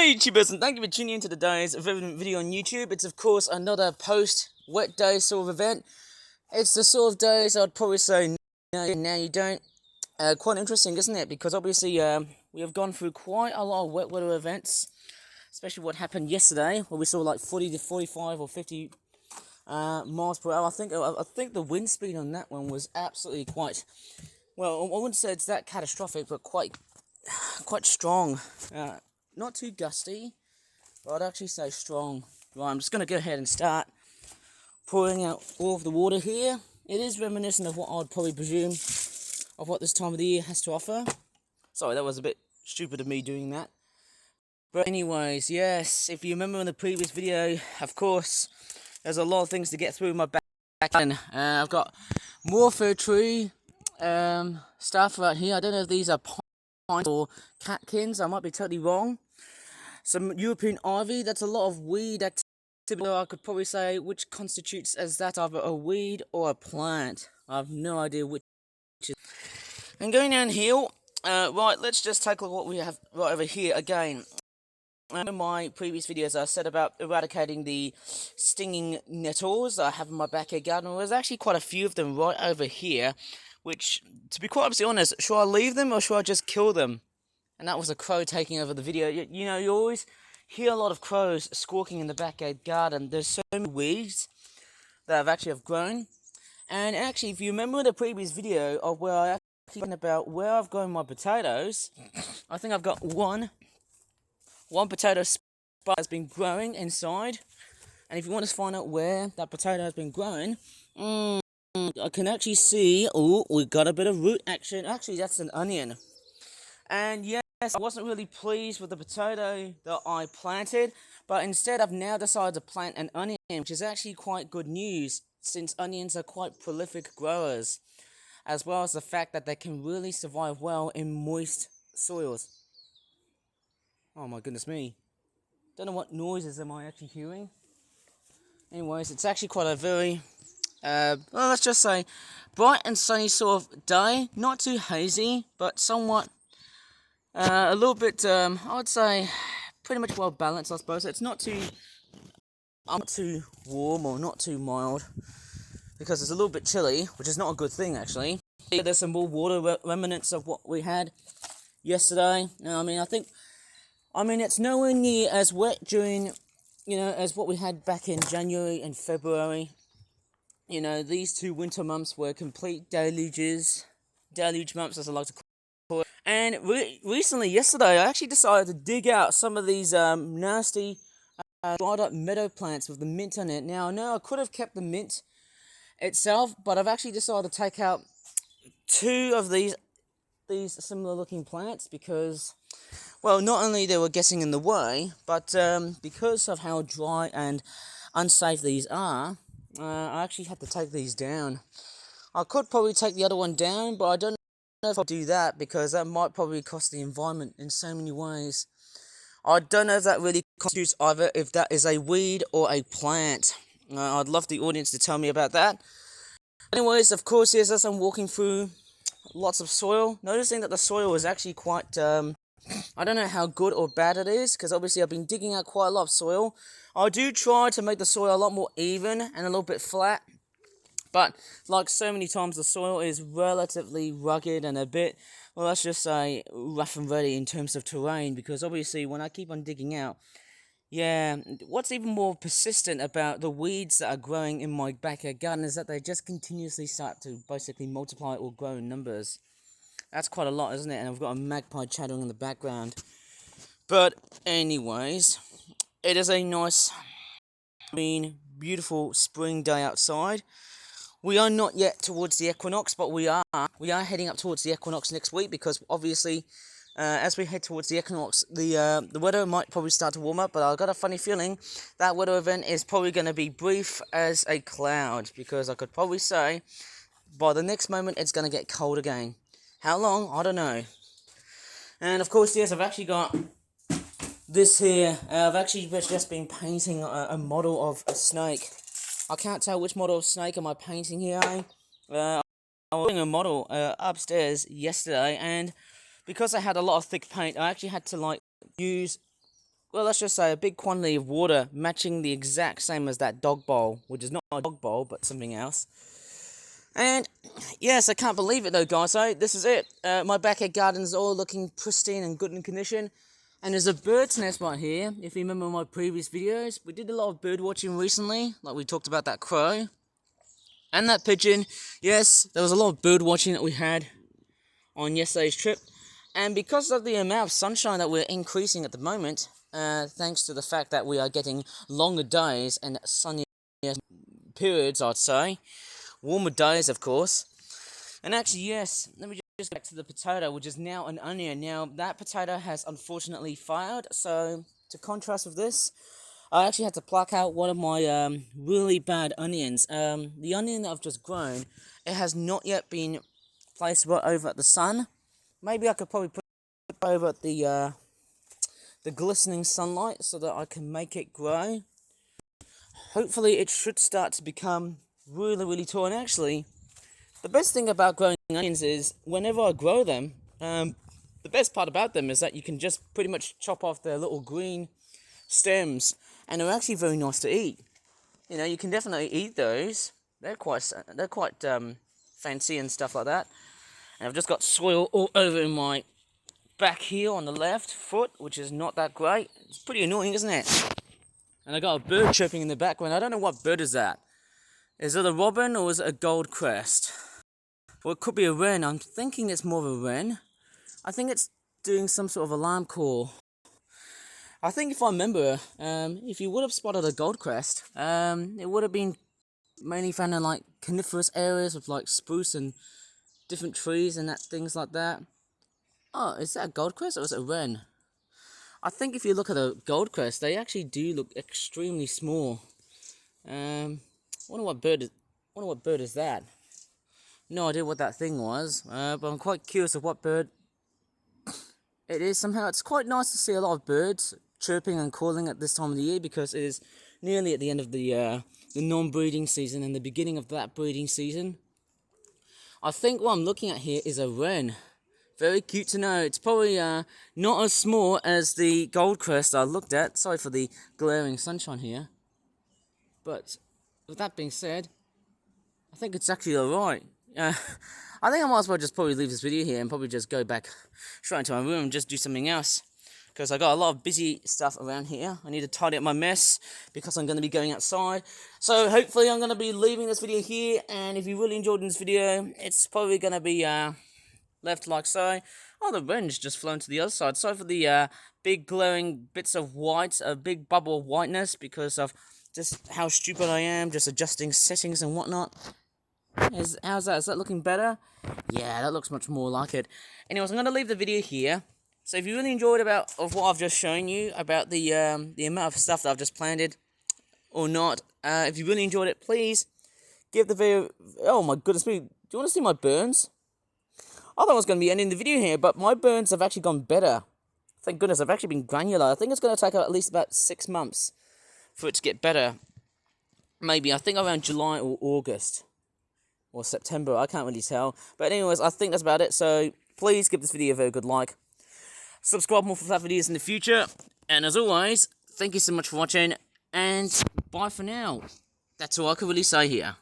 Hey YouTubers, and thank you for tuning into today's video on YouTube. It's of course another post-wet day sort of event. It's the sort of days I'd probably say now you don't. Quite interesting, isn't it? Because obviously we have gone through quite a lot of wet weather events, especially what happened yesterday, where we saw like 40 to 45 or 50 miles per hour. I think the wind speed on that one was absolutely quite, well, I wouldn't say it's that catastrophic, but quite strong. Not too gusty, but I'd actually say strong. Right, I'm just going to go ahead and start pouring out all of the water here. It is reminiscent of what I'd probably presume of what this time of the year has to offer. Sorry, that was a bit stupid of me doing that. But anyways, yes, if you remember in the previous video, of course, there's a lot of things to get through my back end. I've got more fir tree stuff right here. I don't know if these are pines or catkins. I might be totally wrong. Some European ivy. That's a lot of weed activity. I could probably say which constitutes as that either a weed or a plant. I have no idea which is. And going down here, right, let's just take a look at what we have right over here again. In my previous videos, I said about eradicating the stinging nettles I have in my backyard garden. There's actually quite a few of them right over here, which, to be quite honest, should I leave them or should I just kill them? And that was a crow taking over the video. You know, you always hear a lot of crows squawking in the backyard garden. There's so many weeds that have grown. And actually, if you remember the previous video of where I actually talked about where I've grown my potatoes, I think I've got one potato spot has been growing inside. And if you want to find out where that potato has been growing, I can actually see, oh, we've got a bit of root action. Actually, that's an onion. And yes, I wasn't really pleased with the potato that I planted, but instead I've now decided to plant an onion, which is actually quite good news, since onions are quite prolific growers, as well as the fact that they can really survive well in moist soils. Oh my goodness me. Don't know what noises am I actually hearing. Anyways, it's actually quite a very, well, let's just say, bright and sunny sort of day. Not too hazy, but somewhat a little bit, I would say, pretty much well balanced, I suppose. It's not too warm or not too mild, because it's a little bit chilly, which is not a good thing, actually. There's some more water remnants of what we had yesterday. I mean, it's nowhere near as wet during, as what we had back in January and February. You know, these 2 winter months were complete deluge months, as I like to call it. And recently, yesterday, I actually decided to dig out some of these nasty dried up meadow plants with the mint on it. Now, I know I could have kept the mint itself, but I've actually decided to take out 2 of these similar looking plants because, well, not only they were getting in the way, but because of how dry and unsafe these are, I actually had to take these down. I could probably take the other one down, but I don't know if I'll do that because that might probably cost the environment in so many ways. I don't know if that really constitutes either if that is a weed or a plant. I'd love the audience to tell me about that. Anyways, of course, yes, as I'm walking through lots of soil, noticing that the soil is actually quite, I don't know how good or bad it is, because obviously I've been digging out quite a lot of soil. I do try to make the soil a lot more even and a little bit flat, but like so many times, the soil is relatively rugged and a bit, well, let's just say rough and ready in terms of terrain, because obviously when I keep on digging out, yeah, what's even more persistent about the weeds that are growing in my backyard garden is that they just continuously start to basically multiply or grow in numbers. That's quite a lot, isn't it? And I've got a magpie chattering in the background. But anyways, it is a nice, beautiful spring day outside. We are not yet towards the equinox, but we are heading up towards the equinox next week, because obviously, as we head towards the equinox, the weather might probably start to warm up, but I've got a funny feeling that weather event is probably going to be brief as a cloud, because I could probably say by the next moment it's going to get cold again. How long? I don't know. And of course, yes, I've actually got this here. I've actually just been painting a model of a snake. I can't tell which model of snake am I painting here, I was doing a model upstairs yesterday, and because I had a lot of thick paint, I actually had to use well, let's just say a big quantity of water matching the exact same as that dog bowl, which is not a dog bowl, but something else. And yes, I can't believe it though, guys. So this is it. My backyard garden's all looking pristine and good in condition. And there's a bird's nest right here. If you remember my previous videos, we did a lot of bird watching recently. Like we talked about that crow and that pigeon. Yes, there was a lot of bird watching that we had on yesterday's trip. And because of the amount of sunshine that we're increasing at the moment, thanks to the fact that we are getting longer days and sunnier periods, I'd say. Warmer days, of course. And actually, yes, let me just go back to the potato, which is now an onion. Now, that potato has unfortunately failed. So, to contrast with this, I actually had to pluck out one of my really bad onions. The onion that I've just grown, it has not yet been placed right over at the sun. Maybe I could probably put it over at the glistening sunlight so that I can make it grow. Hopefully it should start to become really tall. And actually, the best thing about growing onions is whenever I grow them, the best part about them is that you can just pretty much chop off their little green stems, and they're actually very nice to eat. You know, you can definitely eat those. They're quite fancy and stuff like that. And I've just got soil all over in my back here on the left foot, which is not that great. It's pretty annoying, isn't it? And I got a bird chirping in the background. I don't know what bird is that. Is it a robin or is it a goldcrest? Well, it could be a wren. I'm thinking it's more of a wren. I think it's doing some sort of alarm call. I think if I remember, if you would have spotted a goldcrest, it would have been mainly found in like coniferous areas with like spruce and different trees and things like that. Oh, is that a goldcrest or is it a wren? I think if you look at a goldcrest, they actually do look extremely small. Wonder what bird is that? No idea what that thing was, but I'm quite curious of what bird it is. Somehow it's quite nice to see a lot of birds chirping and calling at this time of the year, because it is nearly at the end of the non-breeding season and the beginning of that breeding season. I think what I'm looking at here is a wren. Very cute to know. It's probably not as small as the goldcrest I looked at. Sorry for the glaring sunshine here. But with that being said, I think it's actually alright. I think I might as well just probably leave this video here and probably just go back straight into my room and just do something else. Because I got a lot of busy stuff around here. I need to tidy up my mess because I'm going to be going outside. So hopefully I'm going to be leaving this video here. And if you really enjoyed this video, it's probably going to be left like so. Oh, the wren's just flown to the other side. Sorry for the big glowing bits of white, a big bubble of whiteness, because of just how stupid I am, just adjusting settings and whatnot. How's that? Is that looking better? Yeah, that looks much more like it. Anyways, I'm going to leave the video here. So if you really enjoyed what I've just shown you about the amount of stuff that I've just planted or not, if you really enjoyed it, please give the video. Oh my goodness me! Do you want to see my burns? I thought I was going to be ending the video here, but my burns have actually gone better. Thank goodness, I've actually been granular. I think it's going to take at least about 6 months for it to get better. Maybe I think around July or August. Or September, I can't really tell. But anyways, I think that's about it. So please give this video a very good like. Subscribe more for that videos in the future. And as always, thank you so much for watching. And bye for now. That's all I can really say here.